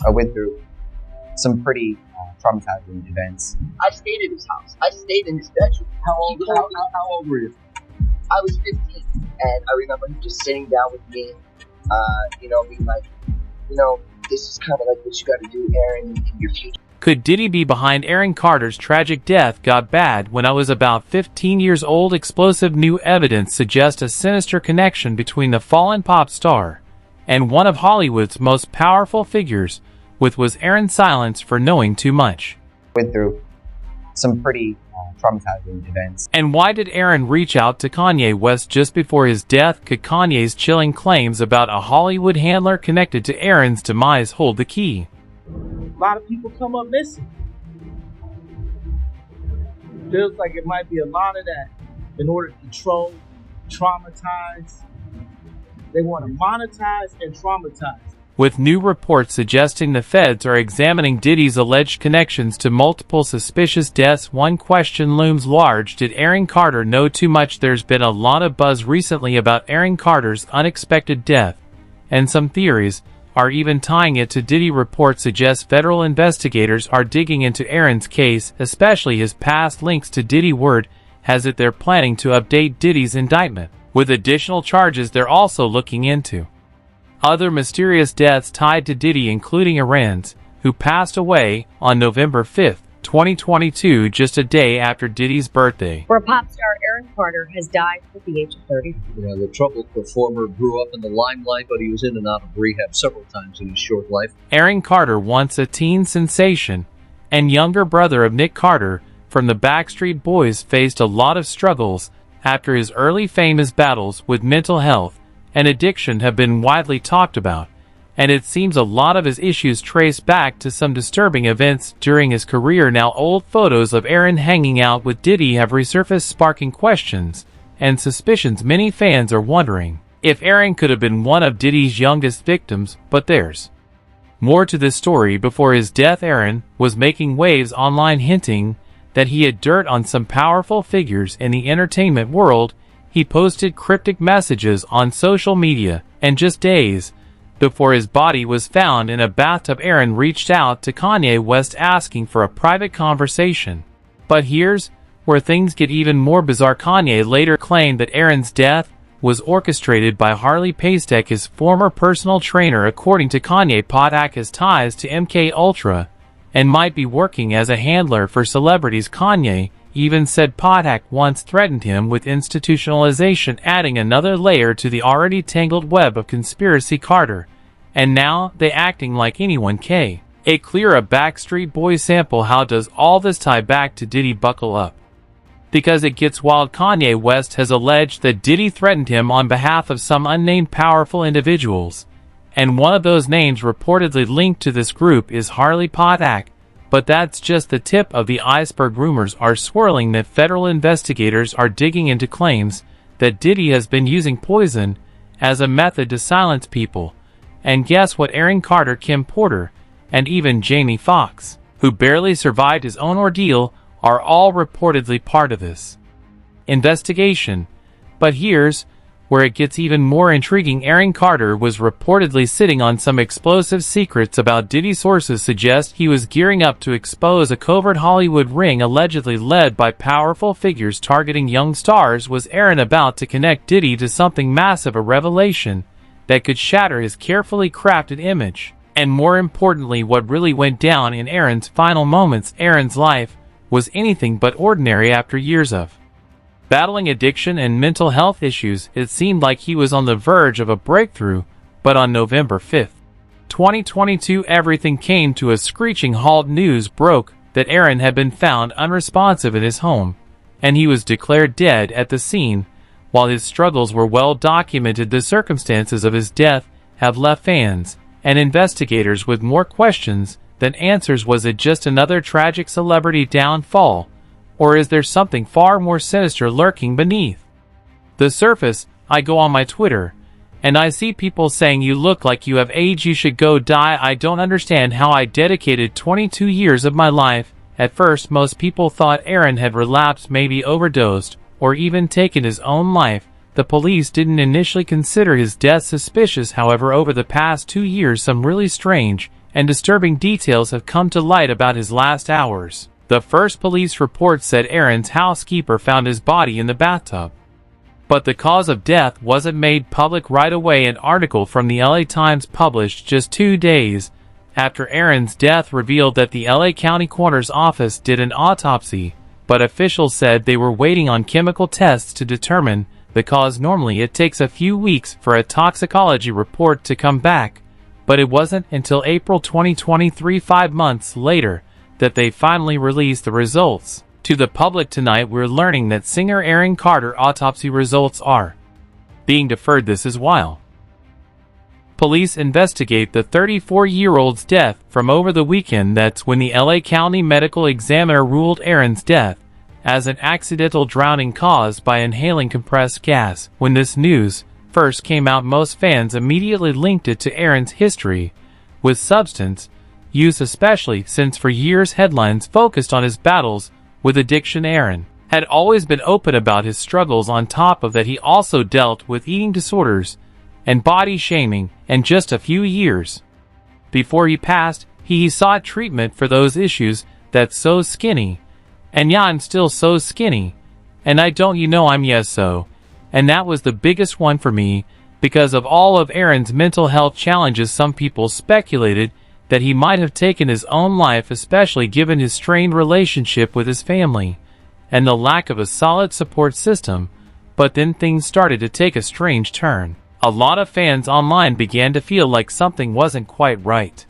I went through some pretty traumatizing events. I stayed at his house. I stayed in his bedroom. How old were you? I was 15, and I remember him just sitting down with me, being like, this is kind of like what you got to do, Aaron, in your future. Could Diddy be behind Aaron Carter's tragic death? Got bad when I was about 15 years old. Explosive new evidence suggests a sinister connection between the fallen pop star and one of Hollywood's most powerful figures, was Aaron's silence for knowing too much. Went through some pretty traumatizing events. And why did Aaron reach out to Kanye West just before his death? Could Kanye's chilling claims about a Hollywood handler connected to Aaron's demise hold the key? A lot of people come up missing. Feels like it might be a lot of that in order to control, traumatize. They want to monetize and traumatize. With new reports suggesting the feds are examining Diddy's alleged connections to multiple suspicious deaths, one question looms large. Did Aaron Carter know too much? There's been a lot of buzz recently about Aaron Carter's unexpected death, and some theories are even tying it to Diddy. Reports suggest federal investigators are digging into Aaron's case, especially his past links to Diddy. Word has it they're planning to update Diddy's indictment with additional charges they're also looking into. Other mysterious deaths tied to Diddy, including Aaron's, who passed away on November 5, 2022, just a day after Diddy's birthday. Where pop star Aaron Carter has died at the age of 30. The troubled performer grew up in the limelight, but he was in and out of rehab several times in his short life. Aaron Carter, once a teen sensation and younger brother of Nick Carter from the Backstreet Boys, faced a lot of struggles after his early fame. His battles with mental health and addiction have been widely talked about, and it seems a lot of his issues trace back to some disturbing events during his career. Now, old photos of Aaron hanging out with Diddy have resurfaced, sparking questions and suspicions. Many fans are wondering if Aaron could have been one of Diddy's youngest victims, but there's more to this story. Before his death, Aaron was making waves online, hinting that he had dirt on some powerful figures in the entertainment world. He posted cryptic messages on social media, and just days before his body was found in a bathtub, Aaron reached out to Kanye West asking for a private conversation. But here's where things get even more bizarre. Kanye later claimed that Aaron's death was orchestrated by Harley Pastek, his former personal trainer. According to Kanye, Pastek has ties to MK Ultra and might be working as a handler for celebrities. Kanye even said Pastek once threatened him with institutionalization, adding another layer to the already tangled web of conspiracy. Carter and now they acting like anyone can. A clear a Backstreet Boys sample. How does all this tie back to Diddy? Buckle up, because it gets wild. Kanye West has alleged that Diddy threatened him on behalf of some unnamed powerful individuals, and one of those names reportedly linked to this group is Harley Pastek. But that's just the tip of the iceberg. Rumors are swirling that federal investigators are digging into claims that Diddy has been using poison as a method to silence people. And guess what? Aaron Carter, Kim Porter, and even Jamie Foxx, who barely survived his own ordeal, are all reportedly part of this investigation. But here's where it gets even more intriguing. Aaron Carter was reportedly sitting on some explosive secrets about Diddy. Sources suggest he was gearing up to expose a covert Hollywood ring allegedly led by powerful figures targeting young stars. Was Aaron about to connect Diddy to something massive, a revelation that could shatter his carefully crafted image? And more importantly, what really went down in Aaron's final moments? Aaron's life was anything but ordinary. After years of battling addiction and mental health issues, it seemed like he was on the verge of a breakthrough. But on November 5, 2022, everything came to a screeching halt. News broke that Aaron had been found unresponsive in his home, and he was declared dead at the scene. While his struggles were well documented, the circumstances of his death have left fans and investigators with more questions than answers. Was it just another tragic celebrity downfall, or is there something far more sinister lurking beneath the surface? I go on my Twitter, and I see people saying, "You look like you have aged, you should go die." I don't understand how I dedicated 22 years of my life. At first, most people thought Aaron had relapsed, maybe overdosed, or even taken his own life. The police didn't initially consider his death suspicious. However, over the past 2 years, some really strange and disturbing details have come to light about his last hours. The first police report said Aaron's housekeeper found his body in the bathtub. But the cause of death wasn't made public right away. An article from the LA Times published just 2 days after Aaron's death revealed that the LA County Coroner's Office did an autopsy, but officials said they were waiting on chemical tests to determine the cause. Normally it takes a few weeks for a toxicology report to come back, but it wasn't until April 2023, 5 months later, that they finally released the results. To the public tonight, we're learning that singer Aaron Carter autopsy results are being deferred. This is while police investigate the 34-year-old's death from over the weekend. That's when the LA County Medical Examiner ruled Aaron's death as an accidental drowning caused by inhaling compressed gas. When this news first came out, most fans immediately linked it to Aaron's history with substance use, especially since for years headlines focused on his battles with addiction. Aaron had always been open about his struggles. On top of that, he also dealt with eating disorders and body shaming, and just a few years before he passed, he sought treatment for those issues. That's so skinny, and yeah, I'm still so skinny, and I don't, I'm yes so, and that was the biggest one for me because of all of Aaron's mental health challenges. Some people speculated that he might have taken his own life, especially given his strained relationship with his family and the lack of a solid support system. But then things started to take a strange turn. A lot of fans online began to feel like something wasn't quite right.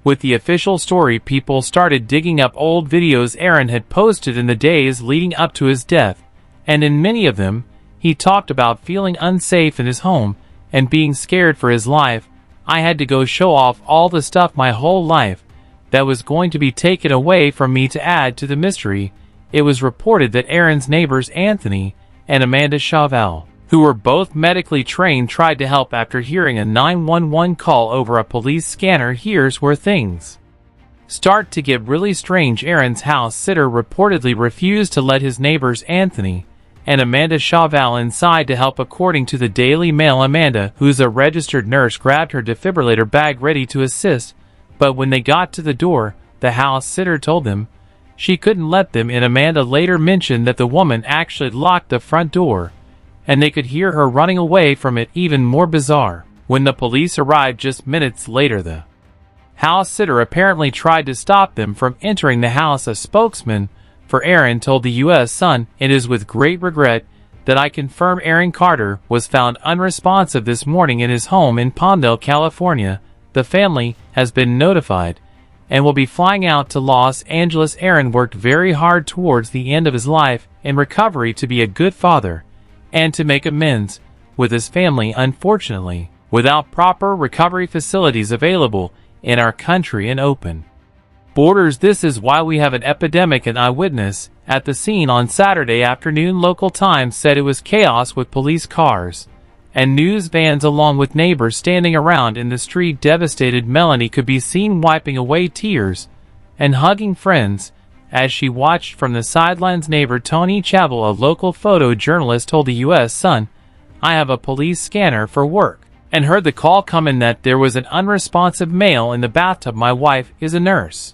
With the official story, people started digging up old videos Aaron had posted in the days leading up to his death, and in many of them, he talked about feeling unsafe in his home and being scared for his life. I had to go show off all the stuff my whole life that was going to be taken away from me to add to the mystery. It was reported that Aaron's neighbors Anthony and Amanda Chauvel, who were both medically trained, tried to help after hearing a 911 call over a police scanner. Here's where things start to get really strange. Aaron's house sitter reportedly refused to let his neighbors Anthony and Amanda Chauvel inside to help. According to the Daily Mail, Amanda, who's a registered nurse, grabbed her defibrillator bag ready to assist, but when they got to the door, the house sitter told them she couldn't let them in. Amanda later mentioned that the woman actually locked the front door, and they could hear her running away from it. Even more bizarre, when the police arrived just minutes later, the house sitter apparently tried to stop them from entering the house. A spokesman for Aaron told the U.S. Sun, "It is with great regret that I confirm Aaron Carter was found unresponsive this morning in his home in Palmdale, California. The family has been notified and will be flying out to Los Angeles." Aaron worked very hard towards the end of his life in recovery to be a good father and to make amends with his family. Unfortunately, without proper recovery facilities available in our country and open borders, this is why we have an epidemic. An eyewitness at the scene on Saturday afternoon, local time, said it was chaos with police cars and news vans along with neighbors standing around in the street. Devastated Melanie could be seen wiping away tears and hugging friends as she watched from the sidelines. Neighbor Tony Chavel, a local photojournalist, told the U.S. Sun, "I have a police scanner for work and heard the call come in that there was an unresponsive male in the bathtub. My wife is a nurse,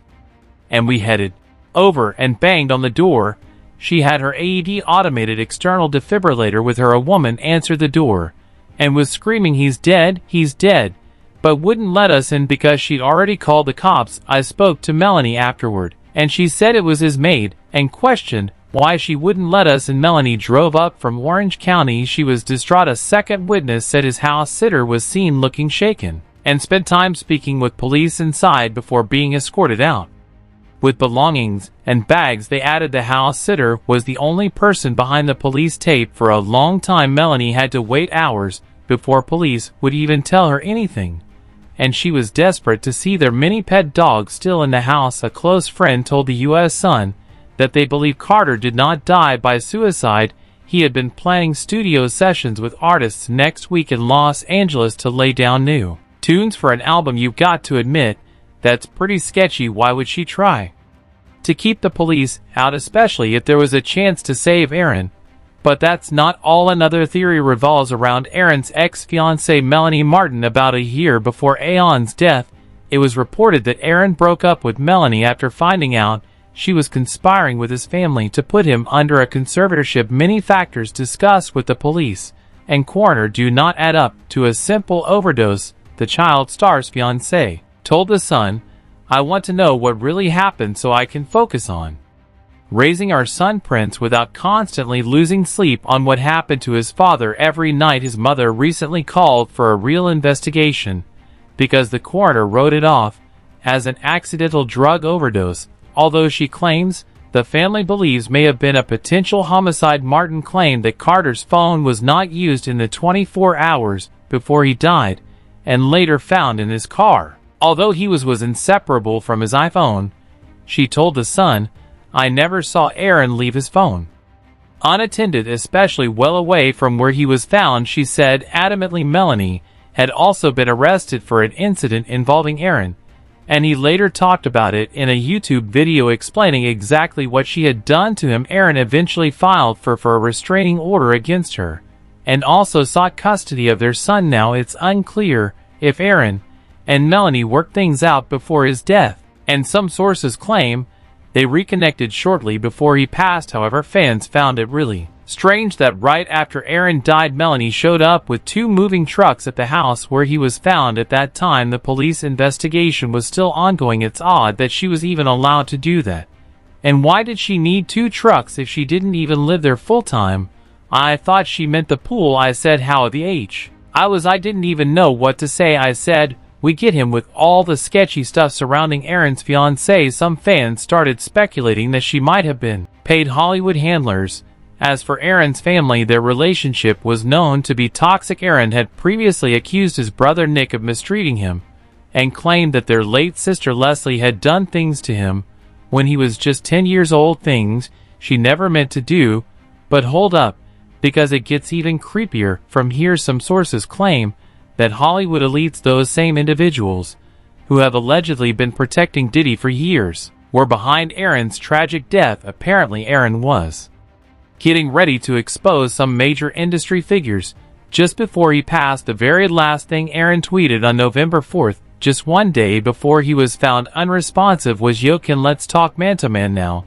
and we headed over and banged on the door. She had her AED automated external defibrillator with her. A woman answered the door and was screaming, 'He's dead, he's dead,' but wouldn't let us in because she'd already called the cops." I spoke to Melanie afterward, and she said it was his maid, and questioned why she wouldn't let us in. Melanie drove up from Orange County. She was distraught. A second witness said his house sitter was seen looking shaken and spent time speaking with police inside before being escorted out with belongings and bags. They added the house sitter was the only person behind the police tape. For a long time, Melanie had to wait hours before police would even tell her anything, and she was desperate to see their mini pet dog still in the house. A close friend told the U.S. Sun that they believe Carter did not die by suicide. He had been planning studio sessions with artists next week in Los Angeles to lay down new tunes for an album. You've got to admit, that's pretty sketchy. Why would she try to keep the police out, especially if there was a chance to save Aaron? But that's not all. Another theory revolves around Aaron's ex-fiancée Melanie Martin. About a year before Aaron's death, it was reported that Aaron broke up with Melanie after finding out she was conspiring with his family to put him under a conservatorship. Many factors discussed with the police and coroner do not add up to a simple overdose. The child star's fiancé told The Sun, "I want to know what really happened so I can focus on raising our son Prince without constantly losing sleep on what happened to his father every night." His mother recently called for a real investigation because the coroner wrote it off as an accidental drug overdose, although she claims the family believes may have been a potential homicide. Martin claimed that Carter's phone was not used in the 24 hours before he died and later found in his car. Although he was inseparable from his iPhone, she told The Sun, "I never saw Aaron leave his phone unattended, especially well away from where he was found," she said adamantly. Melanie had also been arrested for an incident involving Aaron, and he later talked about it in a YouTube video explaining exactly what she had done to him. Aaron eventually filed for a restraining order against her and also sought custody of their son. Now it's unclear if Aaron and Melanie worked things out before his death, and some sources claim they reconnected shortly before he passed. However, fans found it really strange that right after Aaron died, Melanie showed up with 2 moving trucks at the house where he was found. At that time, the police investigation was still ongoing. It's odd that she was even allowed to do that. And why did she need 2 trucks if she didn't even live there full time? I thought she meant the pool. I said, how the H? I didn't even know what to say. I said, we get him with all the sketchy stuff surrounding Aaron's fiancée. Some fans started speculating that she might have been paid Hollywood handlers. As for Aaron's family, their relationship was known to be toxic. Aaron had previously accused his brother Nick of mistreating him and claimed that their late sister Leslie had done things to him when he was just 10 years old, things she never meant to do. But hold up, because it gets even creepier from here. Some sources claim that Hollywood elites, those same individuals who have allegedly been protecting Diddy for years, were behind Aaron's tragic death. Apparently, Aaron was getting ready to expose some major industry figures just before he passed. The very last thing Aaron tweeted on November 4th, just one day before he was found unresponsive, was, "Yo, can let's talk man to man now."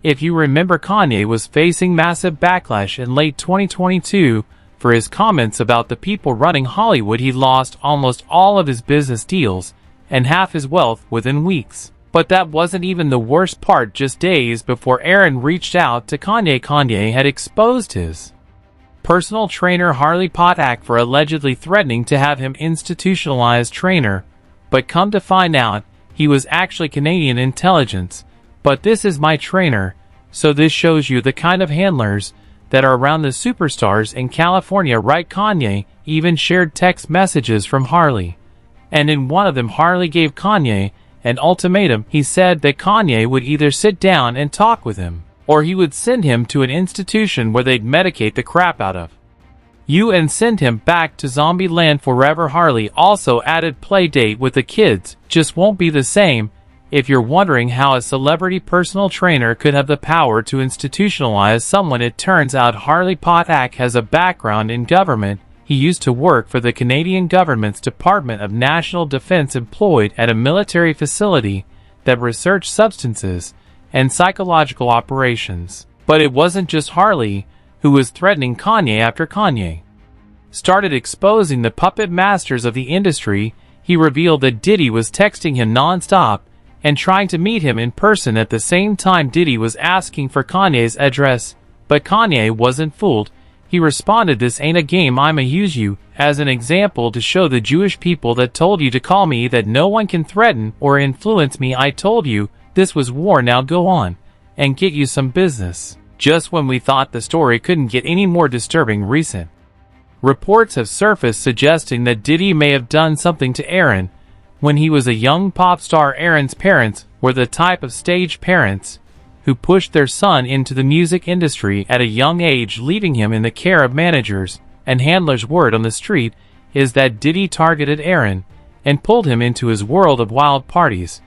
If you remember, Kanye was facing massive backlash in late 2022 for his comments about the people running Hollywood. He lost almost all of his business deals and half his wealth within weeks. But that wasn't even the worst part. Just days before Aaron reached out to Kanye, Kanye had exposed his personal trainer Harley Potak for allegedly threatening to have him institutionalized trainer. But come to find out, he was actually Canadian intelligence. "But this is my trainer." So this shows you the kind of handlers that are around the superstars in California, right? Kanye even shared text messages from Harley, and in one of them Harley gave Kanye an ultimatum. He said that Kanye would either sit down and talk with him, or he would send him to an institution where they'd medicate the crap out of you and send him back to zombie land forever. Harley also added, "Play date with the kids just won't be the same." If you're wondering how a celebrity personal trainer could have the power to institutionalize someone, it turns out Harley Potak has a background in government. He used to work for the Canadian government's Department of National Defense, employed at a military facility that researched substances and psychological operations. But it wasn't just Harley who was threatening Kanye. After Kanye started exposing the puppet masters of the industry, he revealed that Diddy was texting him non-stop and trying to meet him in person. At the same time, Diddy was asking for Kanye's address, but Kanye wasn't fooled. He responded, "This ain't a game, I'ma use you as an example to show the Jewish people that told you to call me that no one can threaten or influence me. I told you this was war, now go on and get you some business." Just when we thought the story couldn't get any more disturbing, recent reports have surfaced suggesting that Diddy may have done something to Aaron when he was a young pop star. Aaron's parents were the type of stage parents who pushed their son into the music industry at a young age, leaving him in the care of managers and handlers. Word on the street is that Diddy targeted Aaron and pulled him into his world of wild parties,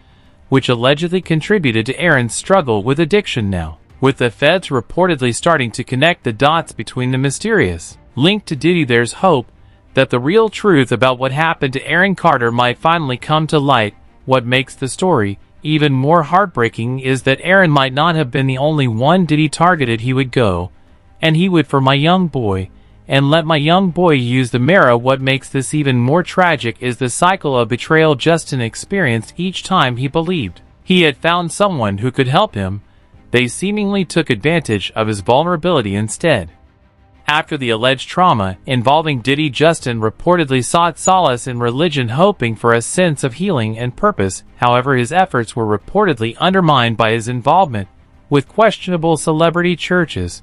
which allegedly contributed to Aaron's struggle with addiction. Now, with the feds reportedly starting to connect the dots between the mysterious link to Diddy, there's hope that the real truth about what happened to Aaron Carter might finally come to light. What makes the story even more heartbreaking is that Aaron might not have been the only one Diddy targeted. He would go, and he would for my young boy, and let my young boy use the marrow. What makes this even more tragic is the cycle of betrayal Justin experienced each time he believed he had found someone who could help him. They seemingly took advantage of his vulnerability instead. After the alleged trauma involving Diddy, Justin reportedly sought solace in religion, hoping for a sense of healing and purpose. However, his efforts were reportedly undermined by his involvement with questionable celebrity churches,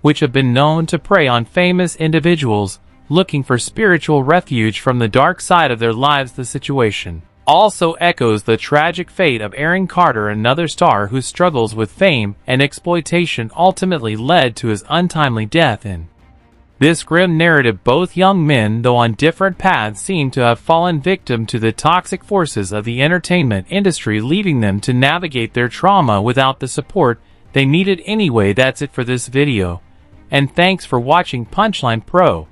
which have been known to prey on famous individuals looking for spiritual refuge from the dark side of their lives. The situation also echoes the tragic fate of Aaron Carter, another star whose struggles with fame and exploitation ultimately led to his untimely death. In this grim narrative, both young men, though on different paths, seem to have fallen victim to the toxic forces of the entertainment industry, leaving them to navigate their trauma without the support they needed. Anyway, that's it for this video, and thanks for watching Punchline Pro.